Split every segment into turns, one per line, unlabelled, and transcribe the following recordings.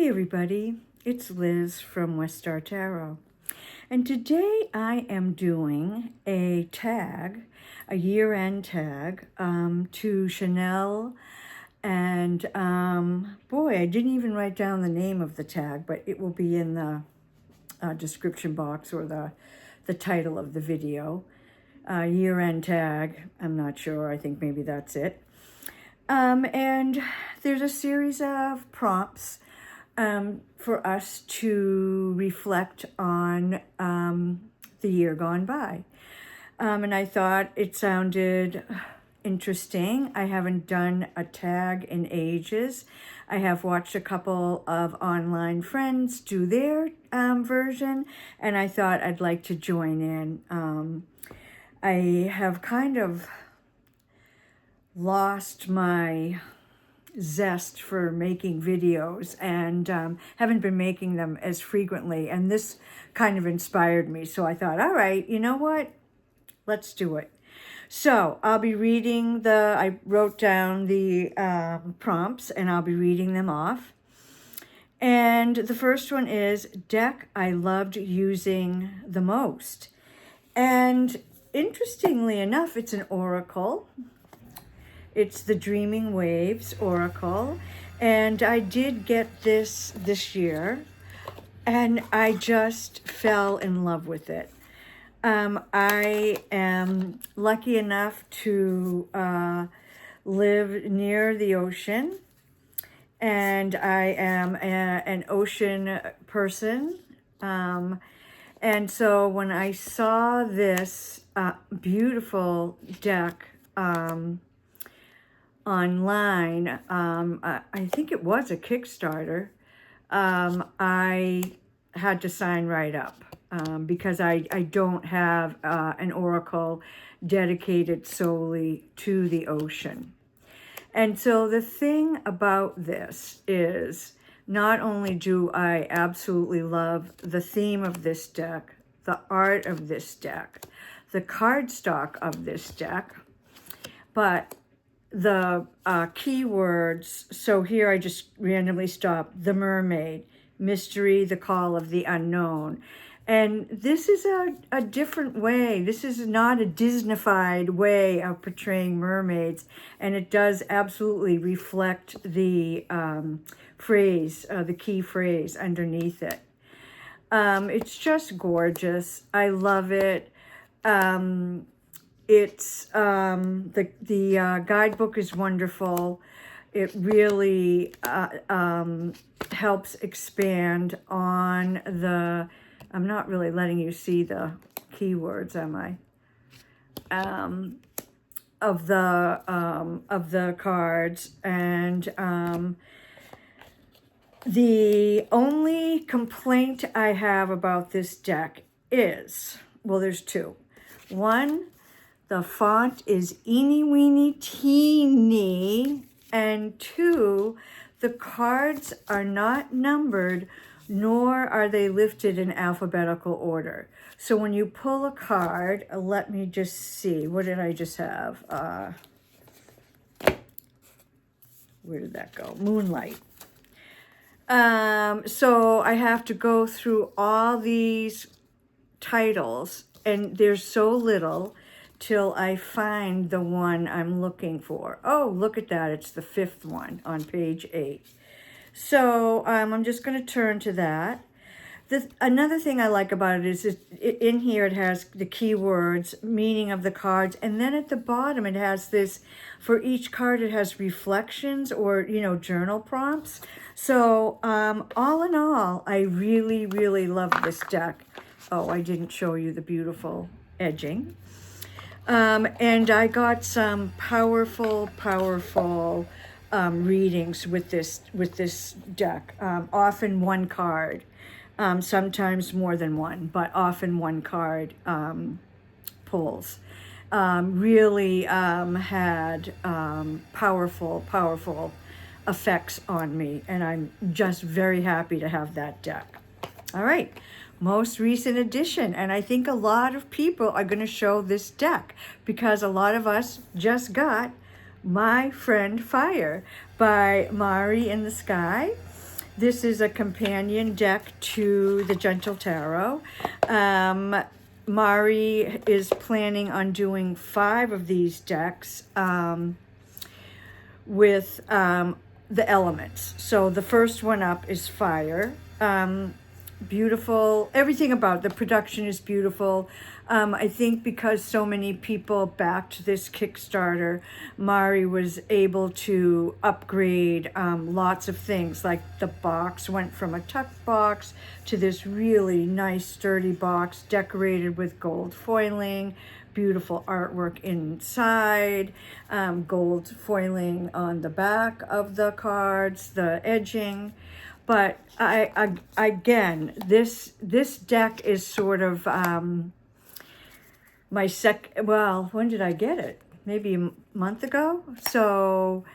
Hey everybody, it's Liz from West Star Tarot. And today I am doing a tag, a year-end tag, to Chanel. And boy, I didn't even write down the name of the tag, but it will be in the description box or the title of the video. Year-end tag, I'm not sure, I think maybe that's it. And there's a series of prompts for us to reflect on the year gone by. And I thought it sounded interesting. I haven't done a tag in ages. I have watched a couple of online friends do their version, and I thought I'd like to join in. I have kind of lost my zest for making videos and haven't been making them as frequently, and this kind of inspired me. So I thought, all right, you know what? Let's do it. So I'll be reading I wrote down the prompts and I'll be reading them off. And the first one is deck I loved using the most. And interestingly enough, it's an oracle. It's the Dreaming Waves Oracle, and I did get this year, and I just fell in love with it. I am lucky enough to live near the ocean, and I am an ocean person. And so when I saw this beautiful deck, online, I think it was a Kickstarter, I had to sign right up because I don't have an oracle dedicated solely to the ocean. And so the thing about this is not only do I absolutely love the theme of this deck, the art of this deck, the cardstock of this deck, but the keywords, so here I just randomly stopped, the mermaid, mystery, the call of the unknown. And this is a different way. This is not a Disneyfied way of portraying mermaids. And it does absolutely reflect the phrase, the key phrase underneath it. It's just gorgeous. I love it. It's the guidebook is wonderful. It really helps expand on the. I'm not really letting you see the keywords, am I? Of the cards, and the only complaint I have about this deck is, well, there's two. One, the font is eeny weeny teeny, and two, the cards are not numbered, nor are they lifted in alphabetical order. So when you pull a card, let me just see, what did I just have? Where did that go? Moonlight. So I have to go through all these titles, and there's so little till I find the one I'm looking for. Oh, look at that. It's the fifth one on page 8. So I'm just going to turn to that. Another thing I like about it is in here it has the keywords, meaning of the cards, and then at the bottom it has this, for each card it has reflections or, journal prompts. So all in all, I really, really love this deck. Oh, I didn't show you the beautiful edging. And I got some powerful readings with this deck. Often one card, sometimes more than one, but often one card pulls. Really had powerful effects on me, and I'm just very happy to have that deck. All right. Most recent edition, and I think a lot of people are going to show this deck because a lot of us just got My Friend Fire by Mari in the Sky. This is a companion deck to the Gentle Tarot. Mari is planning on doing 5 of these decks with the elements. So the first one up is fire. Beautiful. Everything about the production is beautiful. I think because so many people backed this Kickstarter, Mari was able to upgrade lots of things. Like the box went from a tuck box to this really nice sturdy box decorated with gold foiling, beautiful artwork inside, gold foiling on the back of the cards, the edging. But again, this deck is sort of my well, when did I get it? Maybe a month ago. So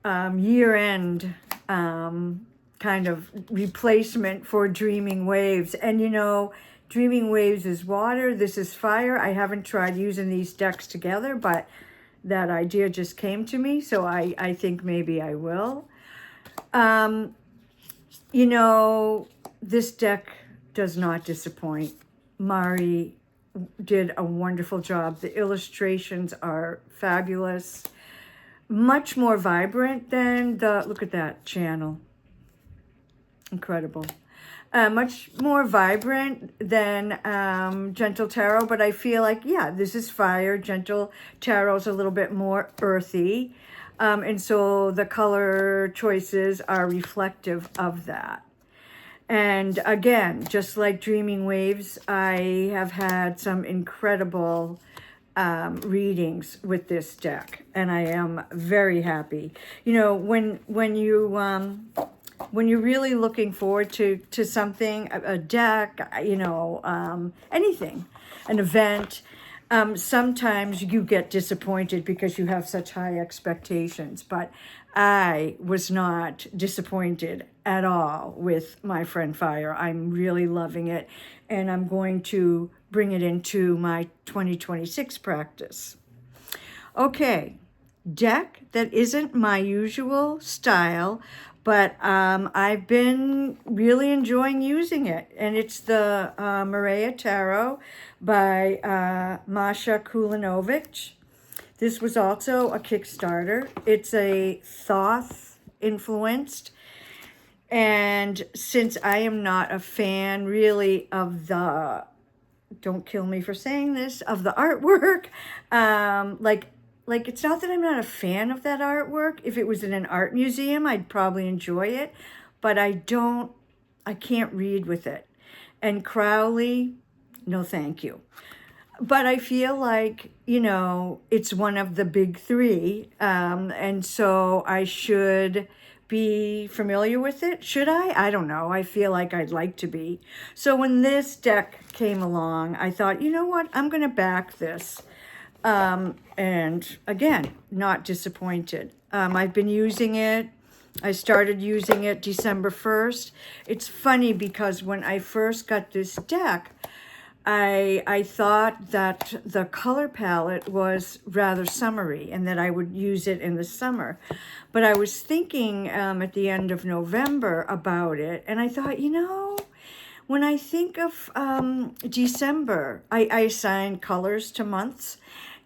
year end kind of replacement for Dreaming Waves. And you know, Dreaming Waves is water, this is fire. I haven't tried using these decks together, but that idea just came to me, so I think maybe I will. You know, this deck does not disappoint. Mari did a wonderful job. The illustrations are fabulous. Much more vibrant than look at that channel. Incredible. Much more vibrant than Gentle Tarot, but I feel like, yeah, this is fire. Gentle Tarot's a little bit more earthy. And so the color choices are reflective of that. And again, just like Dreaming Waves, I have had some incredible readings with this deck, and I am very happy. You know, when you're really looking forward to something, a deck, you know, anything, an event, sometimes you get disappointed because you have such high expectations, but I was not disappointed at all with my friend Fire. I'm really loving it, and I'm going to bring it into my 2026 practice. Okay, deck that isn't my usual style, but I've been really enjoying using it, and it's the Maria Tarot by Masha Kulinovic. This was also a Kickstarter. It's a Thoth influenced, and since I am not a fan really of the, don't kill me for saying this, of the artwork, like it's not that I'm not a fan of that artwork. If it was in an art museum, I'd probably enjoy it, but I can't read with it. And Crowley, no thank you. But I feel like, you know, it's one of the big 3, and so I should be familiar with it. Should I? I don't know. I feel like I'd like to be. So when this deck came along, I thought, you know what? I'm going to back this. And again, not disappointed. I've been using it. I started using it December 1st. It's funny because when I first got this deck, I thought that the color palette was rather summery and that I would use it in the summer. But I was thinking at the end of November about it, and I thought, you know, when I think of December, I assign colors to months.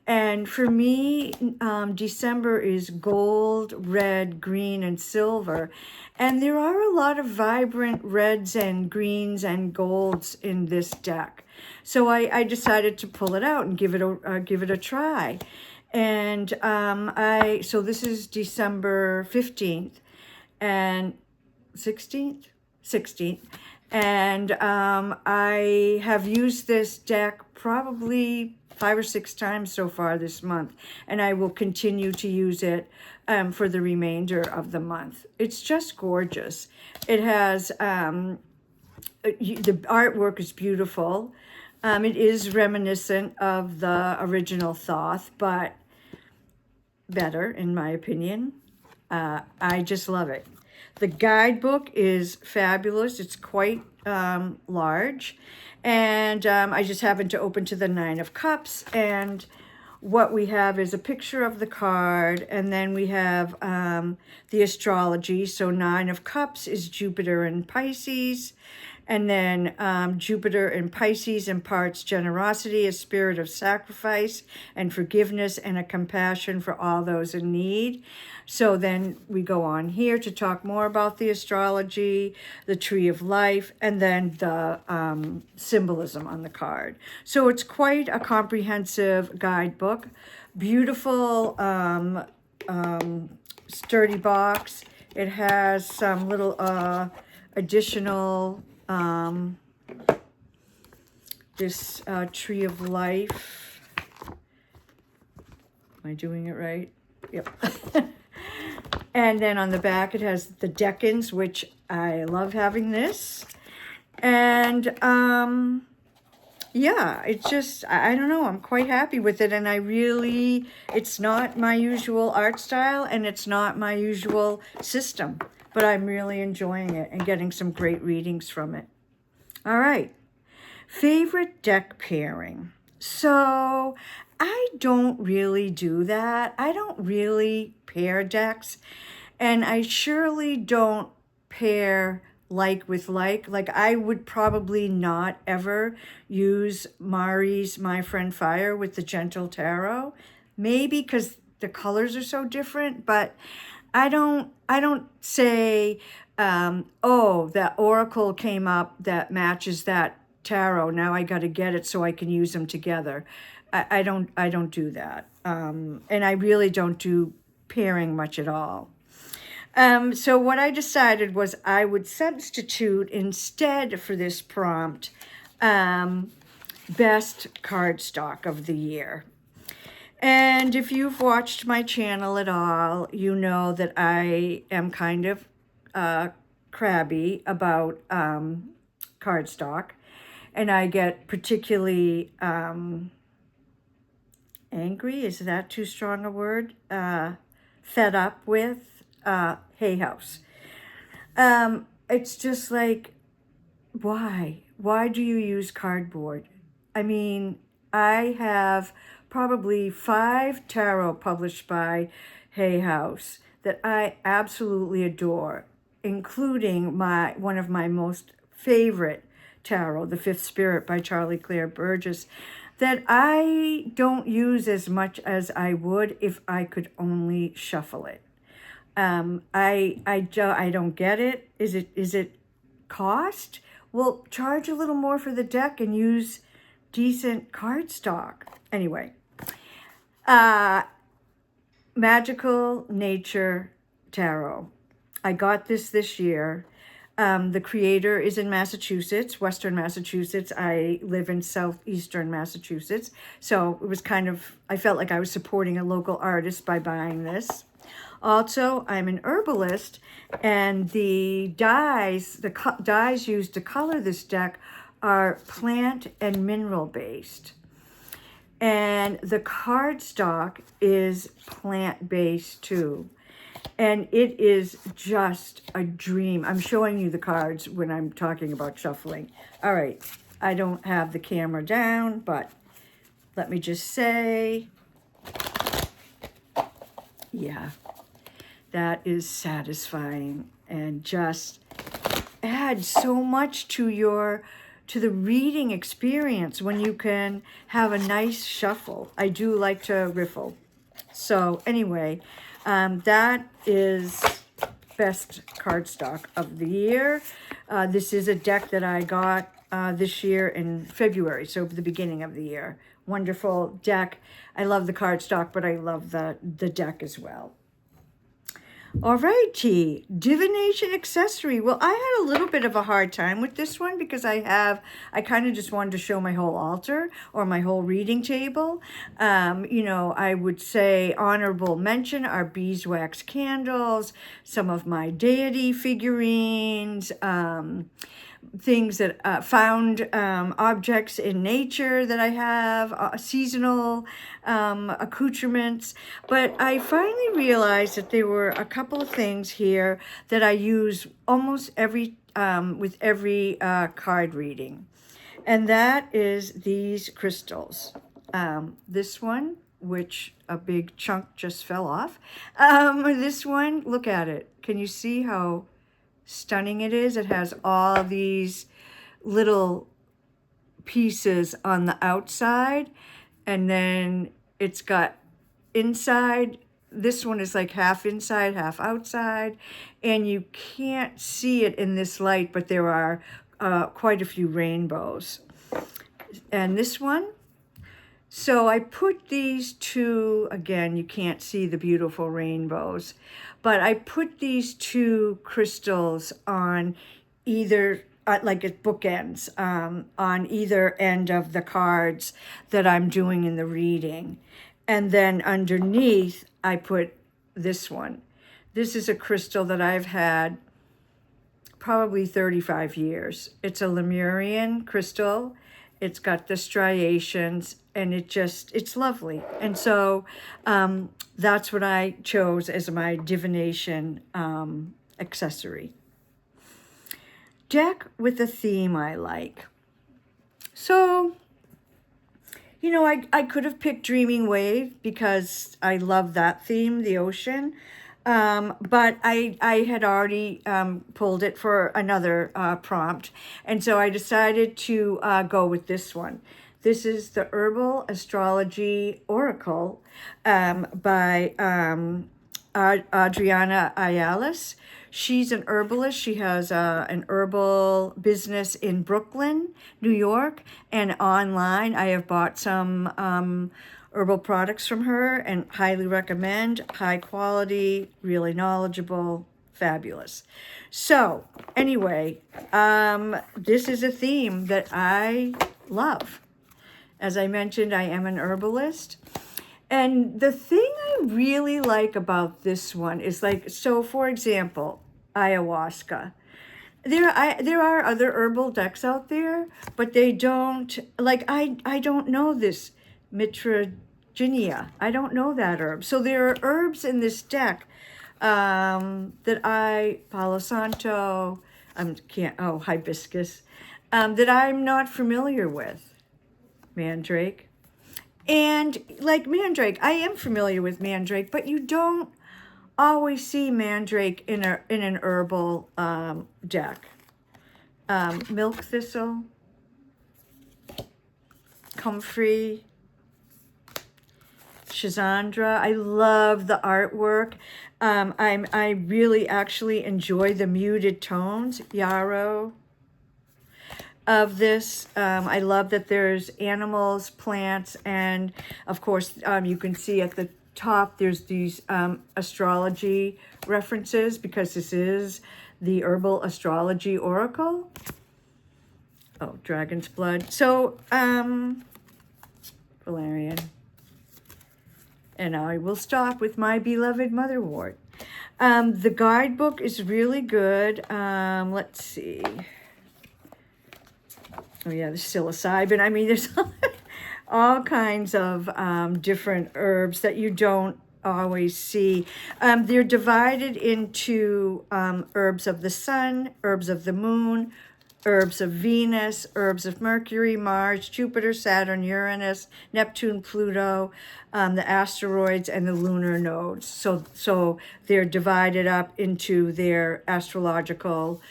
And for me, December is gold, red, green, and silver. And there are a lot of vibrant reds and greens and golds in this deck. So I decided to pull it out and give it a try. And so this is December 15th and 16th? 16th. And I have used this deck probably 5 or 6 times so far this month, and I will continue to use it for the remainder of the month. It's just gorgeous. It has, the artwork is beautiful. It is reminiscent of the original Thoth, but better, in my opinion. I just love it. The guidebook is fabulous. It's quite large. And I just happened to open to the 9 of Cups. And what we have is a picture of the card, and then we have the astrology. So 9 of Cups is Jupiter in Pisces. And then Jupiter in Pisces imparts generosity, a spirit of sacrifice and forgiveness, and a compassion for all those in need. So then we go on here to talk more about the astrology, the tree of life, and then the symbolism on the card. So it's quite a comprehensive guidebook. Beautiful, sturdy box. It has some little additional this tree of life. Am I doing it right? Yep. And then on the back it has the decans, which I love having this. And yeah, it's just, I don't know, I'm quite happy with it. And it's not my usual art style, and it's not my usual system, but I'm really enjoying it and getting some great readings from it. All right. Favorite deck pairing. So I don't really do that. I don't really pair decks, and I surely don't pair like with like. Like, I would probably not ever use Mari's My Friend Fire with the Gentle Tarot. Maybe because the colors are so different, but I don't say, oh, that oracle came up that matches that tarot. Now I got to get it so I can use them together. I don't do that. And I really don't do pairing much at all. So what I decided was I would substitute instead for this prompt, best cardstock of the year. And if you've watched my channel at all, you know that I am kind of crabby about cardstock. And I get particularly angry, is that too strong a word? Fed up with Hay House. It's just like, why? Why do you use cardboard? I mean, I have probably 5 tarot published by Hay House that I absolutely adore, including one of my most favorite tarot, The Fifth Spirit by Charlie Claire Burgess, that I don't use as much as I would if I could only shuffle it. I don't get it. Is it cost? Well, charge a little more for the deck and use decent cardstock. Anyway, Magical Nature Tarot. I got this year. The creator is in Massachusetts, Western Massachusetts. I live in Southeastern Massachusetts. So it was I felt like I was supporting a local artist by buying this. Also, I'm an herbalist, and the dyes used to color this deck are plant and mineral based. And the cardstock is plant-based too. And it is just a dream. I'm showing you the cards when I'm talking about shuffling. All right, I don't have the camera down, but let me just say, yeah, that is satisfying and just adds so much to the reading experience when you can have a nice shuffle. I do like to riffle. So anyway, that is best cardstock of the year. This is a deck that I got this year in February, so the beginning of the year. Wonderful deck. I love the cardstock, but I love the deck as well. All righty, Divination accessory. Well, I had a little bit of a hard time with this one because I kind of just wanted to show my whole altar or my whole reading table. You know, I would say honorable mention are beeswax candles, some of my deity figurines, things that found objects in nature that I have, seasonal accoutrements. But I finally realized that there were a couple of things here that I use almost with every card reading. And that is these crystals. This one which a big chunk just fell off. This one, look at it. Can you see how stunning it is? It has all these little pieces on the outside, and then it's got inside. This one is like half inside, half outside, and you can't see it in this light, but there are quite a few rainbows. And this one, so I put these two, again, you can't see the beautiful rainbows, but I put these two crystals on either, like at bookends, on either end of the cards that I'm doing in the reading. And then underneath, I put this one. This is a crystal that I've had probably 35 years. It's a Lemurian crystal. It's got the striations, and it's lovely. And so that's what I chose as my divination accessory. Deck with a theme I like. So, you know, I could have picked Dreaming Wave because I love that theme, the ocean. But I had already pulled it for another prompt. And so I decided to go with this one. This is the Herbal Astrology Oracle by Adriana Ayalis. She's an herbalist. She has an herbal business in Brooklyn, New York, and online. I have bought some herbal products from her and highly recommend. High quality, really knowledgeable, fabulous. So anyway, this is a theme that I love. As I mentioned, I am an herbalist. And the thing I really like about this one is like, so for example, ayahuasca. There are other herbal decks out there, but they don't, like, I don't know this mitragynia. I don't know that herb. So there are herbs in this deck Palo Santo, hibiscus, that I'm not familiar with. Mandrake. And like Mandrake, I am familiar with Mandrake, but you don't always see Mandrake in an herbal deck. Milk thistle, comfrey, Shazandra. I love the artwork. I really actually enjoy the muted tones, yarrow, of this. I love that there's animals, plants, and of course you can see at the top there's these astrology references because this is the Herbal Astrology Oracle. Oh, dragon's blood. So Valerian. And I will stop with my beloved motherwort. The guidebook is really good. Let's see. Oh yeah, the psilocybin. I mean, there's all kinds of different herbs that you don't always see. They're divided into herbs of the sun, herbs of the moon, herbs of Venus, herbs of Mercury, Mars, Jupiter, Saturn, Uranus, Neptune, Pluto, the asteroids, and the lunar nodes. So they're divided up into their astrological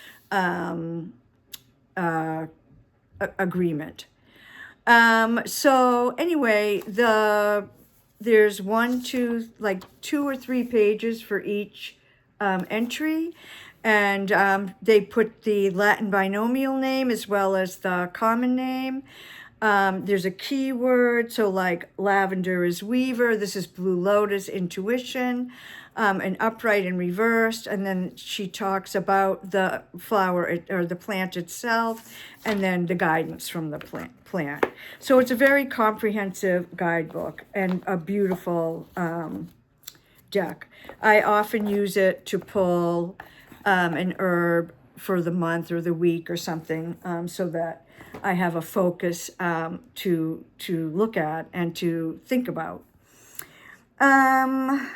agreement. So anyway, there's two or three pages for each entry, and they put the Latin binomial name as well as the common name. There's a keyword, so like lavender is weaver, this is blue lotus, intuition, and upright and reversed, and then she talks about the flower or the plant itself, and then the guidance from the plant. So it's a very comprehensive guidebook and a beautiful deck. I often use it to pull an herb for the month or the week or something, so that I have a focus to look at and to think about. Let's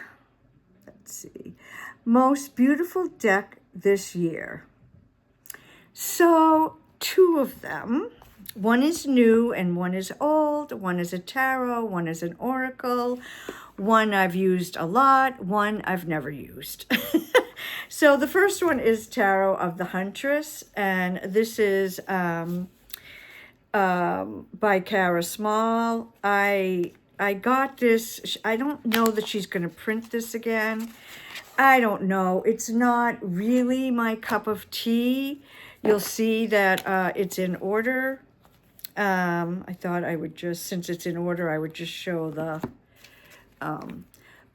see. Most beautiful deck this year. So two of them. One is new and one is old. One is a tarot, one is an oracle. One I've used a lot, one I've never used. So the first one is Tarot of the Huntress, and this is by Kara Small. I got this. I don't know that she's going to print this again. I don't know. It's not really my cup of tea. You'll see that it's in order. I thought I would just, since it's in order, I would just show the,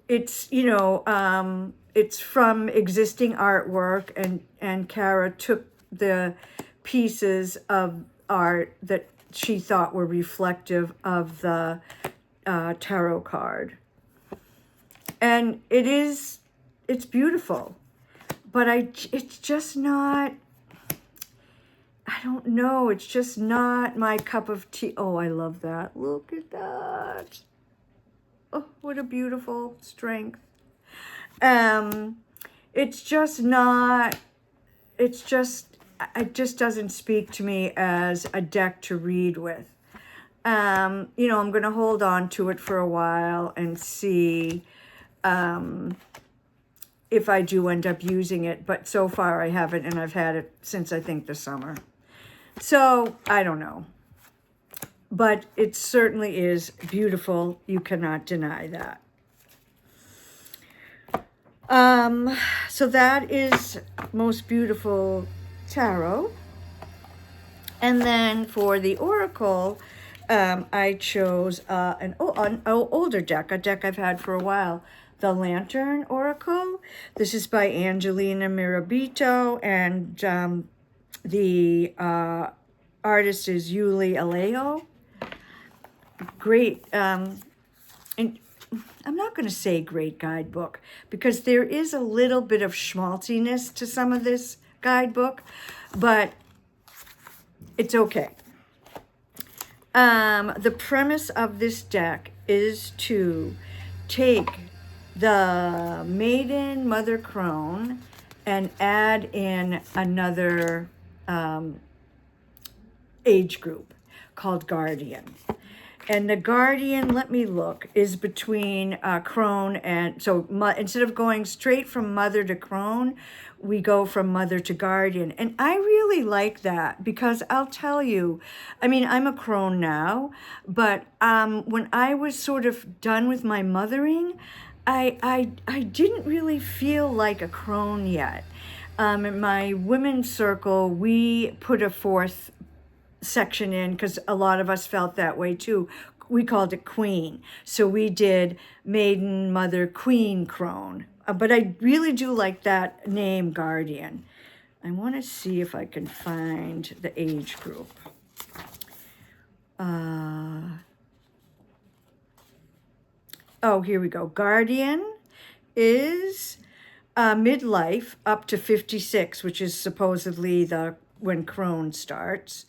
it's, you know, it's from existing artwork, and Kara took the pieces of art that she thought were reflective of the tarot card. And it's beautiful, but it's just not, I don't know, it's just not my cup of tea. Oh, I love that. Look at that. Oh, what a beautiful strength. It's just not, it just doesn't speak to me as a deck to read with. You know, I'm going to hold on to it for a while and see if I do end up using it. But so far I haven't, and I've had it since I think the summer. So I don't know. But it certainly is beautiful. You cannot deny that. So that is Most Beautiful Tarot. And then for the Oracle, I chose an older deck, a deck I've had for a while, the Lantern Oracle. This is by Angelina Mirabito, and the artist is Yuli Alejo. Great, and I'm not going to say great guidebook, because there is a little bit of schmaltiness to some of this guidebook, but it's okay. The premise of this deck is to take the Maiden Mother Crone and add in another age group called Guardian. And the Guardian, let me look, is between Crone and, so instead of going straight from Mother to Crone, we go from Mother to Guardian. And I really like that, because I'll tell you, I mean, I'm a Crone now, but when I was sort of done with my mothering, I didn't really feel like a Crone yet. In my women's circle, we put a fourth section in, because a lot of us felt that way too. We called it Queen. So we did Maiden, Mother, Queen, Crone. But I really do like that name, Guardian. I want to see if I can find the age group. Oh, here we go. Guardian is midlife up to 56, which is supposedly when Crone starts.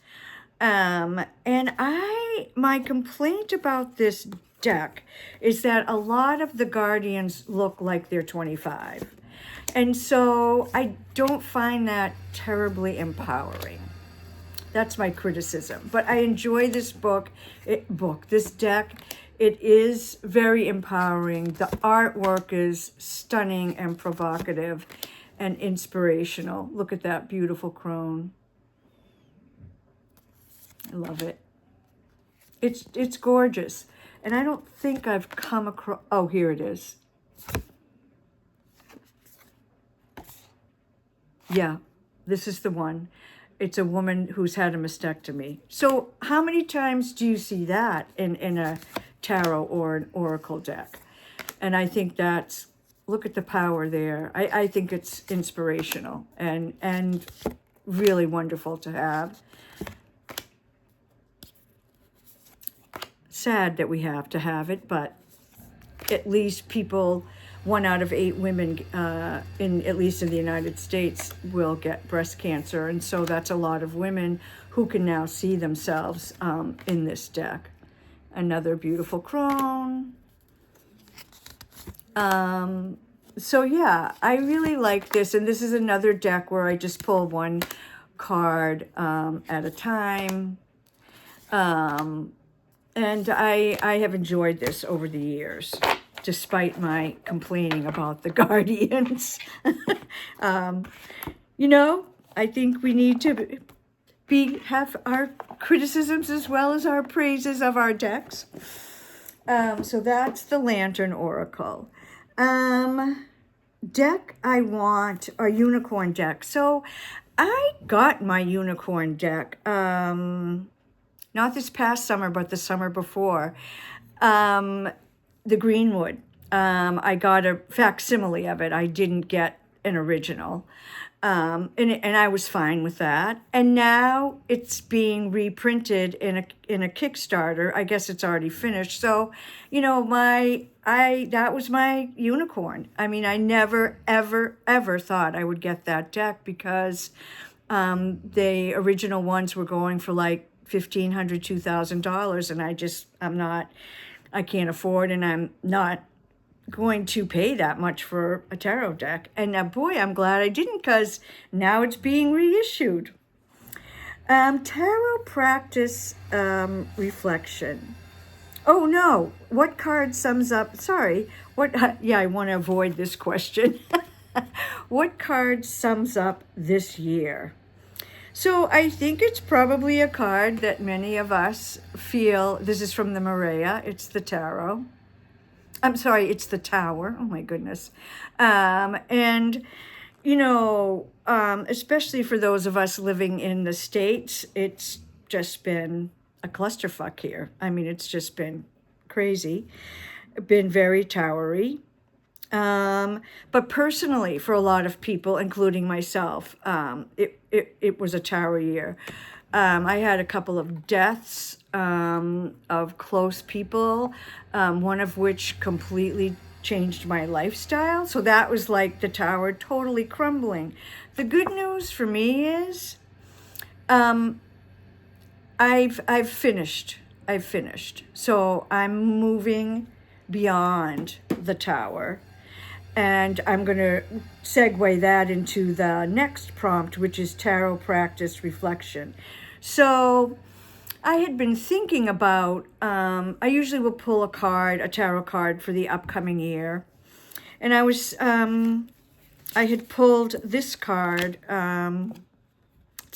And my complaint about this deck is that a lot of the Guardians look like they're 25. And so I don't find that terribly empowering. That's my criticism. But I enjoy this this deck. It is very empowering. The artwork is stunning and provocative and inspirational. Look at that beautiful crone. I love it. It's gorgeous. And I don't think I've come across, oh, here it is. Yeah, this is the one. It's a woman who's had a mastectomy. So how many times do you see that in a tarot or an oracle deck? And I think look at the power there. I think it's inspirational and really wonderful to have. Sad that we have to have it, but at least 1 out of 8 women, at least in the United States, will get breast cancer. And so that's a lot of women who can now see themselves in this deck. Another beautiful crone. So yeah, I really like this. And this is another deck where I just pull one card at a time. And I have enjoyed this over the years, despite my complaining about the guardians. You know, I think we need to have our criticisms as well as our praises of our decks. So that's the Lantern Oracle. Deck I want a unicorn deck. So I got my unicorn deck, not this past summer, but the summer before. The Greenwood. I got a facsimile of it. I didn't get an original. And I was fine with that. And now it's being reprinted in a Kickstarter. I guess it's already finished. So, you know, that was my unicorn. I mean, I never, ever, ever thought I would get that deck because the original ones were going for like $1,500, $2,000, and I can't afford, and I'm not going to pay that much for a tarot deck. And boy, I'm glad I didn't, because now it's being reissued. Tarot Practice Reflection. Oh no, what card sums up, sorry, I want to avoid this question. What card sums up this year? So I think it's probably a card that many of us feel, this is from the Maria, it's the Tarot. I'm sorry, it's the Tower. Oh my goodness. And, you know, especially for those of us living in the States, it's just been a clusterfuck here. I mean, it's just been crazy, been very towery. But personally, for a lot of people, including myself, it was a tower year. I had a couple of deaths of close people, one of which completely changed my lifestyle. So that was like the tower totally crumbling. The good news for me is I've finished. So I'm moving beyond the tower. And I'm going to segue that into the next prompt, which is Tarot Practice Reflection. So I had been thinking about, I usually will pull a tarot card for the upcoming year. And I had pulled this card, it's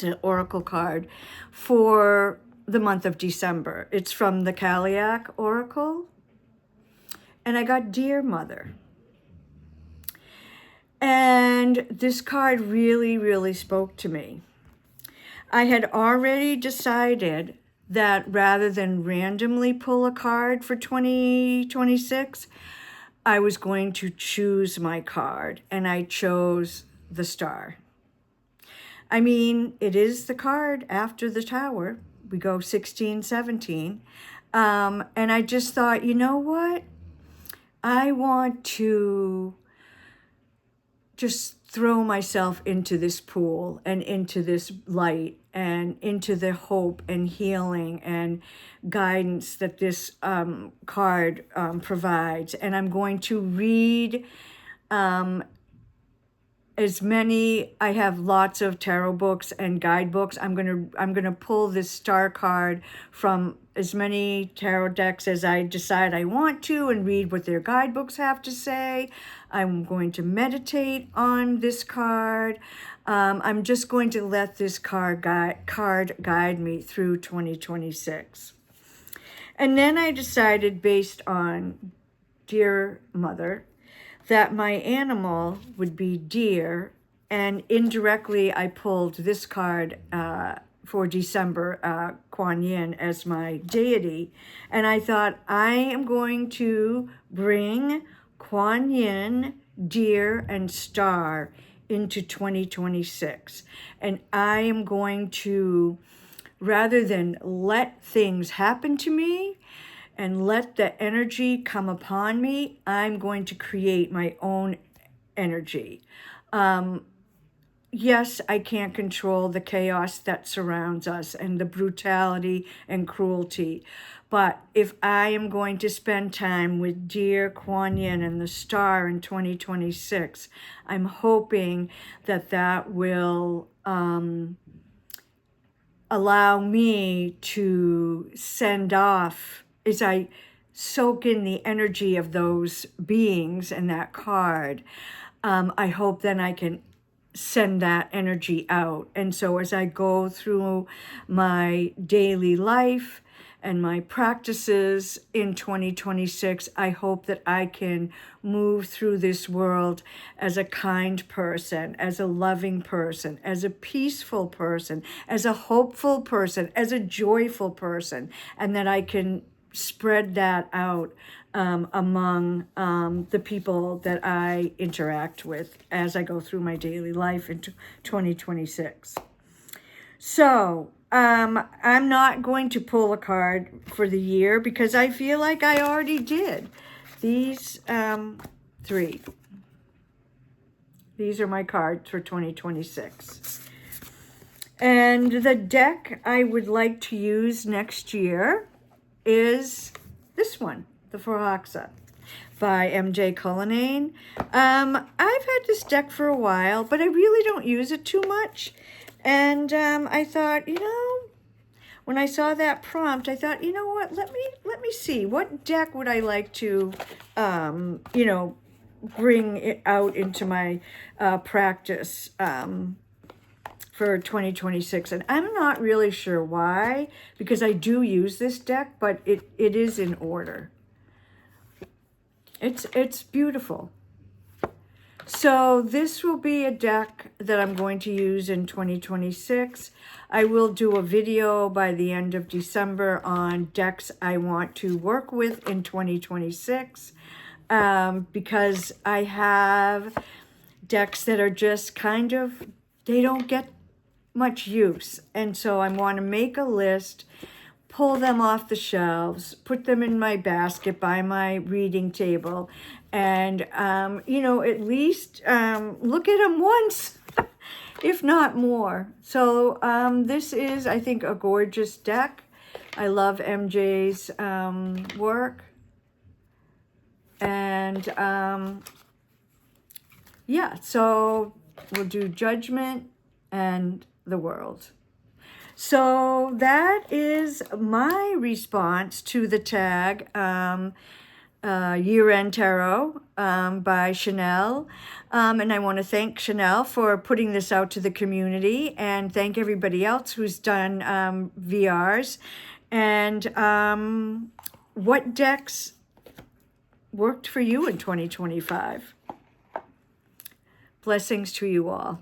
an oracle card, for the month of December. It's from the Kaliak Oracle. And I got Dear Mother. And this card really, really spoke to me. I had already decided that rather than randomly pull a card for 2026, I was going to choose my card, and I chose the Star. I mean, it is the card after the Tower. We go 16, 17. And I just thought, you know what? I want to just throw myself into this pool and into this light and into the hope and healing and guidance that this card provides. And I'm going to read I have lots of tarot books and guidebooks. I'm gonna pull this Star card from as many tarot decks as I decide I want to and read what their guidebooks have to say. I'm going to meditate on this card. I'm just going to let this card guide me through 2026. And then I decided, based on Dear Mother, that my animal would be deer, and indirectly I pulled this card for December, Kuan Yin, as my deity. And I thought, I am going to bring Kuan Yin, deer, and star into 2026. And I am going to, rather than let things happen to me and let the energy come upon me, I'm going to create my own energy. Yes, I can't control the chaos that surrounds us and the brutality and cruelty. But if I am going to spend time with dear Kuan Yin and the Star in 2026, I'm hoping that will allow me to send off, as I soak in the energy of those beings and that card, I hope then I can send that energy out. And so as I go through my daily life and my practices in 2026, I hope that I can move through this world as a kind person, as a loving person, as a peaceful person, as a hopeful person, as a joyful person, and that I can spread that out among the people that I interact with as I go through my daily life in 2026. So I'm not going to pull a card for the year because I feel like I already did. These three. These are my cards for 2026. And the deck I would like to use next year is this one, the Foroxa by MJ Cullinane. I've had this deck for a while, but I really don't use it too much. And I thought, when I saw that prompt, I thought, you know what, let me see, what deck would I like to, bring it out into my practice for 2026. And I'm not really sure why, because I do use this deck, but it is in order. It's beautiful. So this will be a deck that I'm going to use in 2026. I will do a video by the end of December on decks I want to work with in 2026, because I have decks that are just kind of, they don't get much use. And so I want to make a list, pull them off the shelves, put them in my basket by my reading table, and, at least look at them once, if not more. So this is, I think, a gorgeous deck. I love MJ's work. And, yeah, so we'll do Judgment and the World. So that is my response to the tag Year-End Tarot by Chanel. And I want to thank Chanel for putting this out to the community, and thank everybody else who's done VRs. And what decks worked for you in 2025? Blessings to you all.